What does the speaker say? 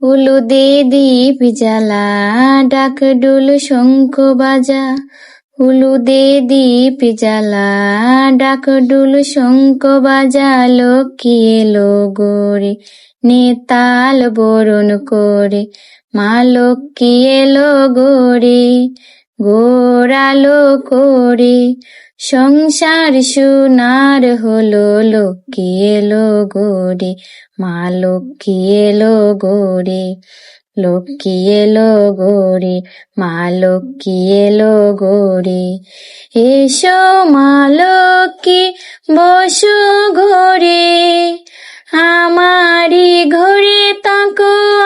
হলুদে দীপ জ্বালা, ডাক ডোল শঙ্খ বাজা। হলুদে দীপ জ্বালা, ডাক ডোল শঙ্খ বাজা। লক্ষ্মী এলো গোরে, নেতাল বরণ করে। মা লক্ষ্মী এলো গোরে, গোরালো করে। সংসার সোনার হলো, লক্ষ্মী এলো গোরে। মা লক্ষ্মী এলো গোরে, লক্ষ্মী এলো গোরে। মা লক্ষ্মী এলো গোরে। এসো মা লক্ষ্মী বসো ঘরে, আমারি ঘরে তাকো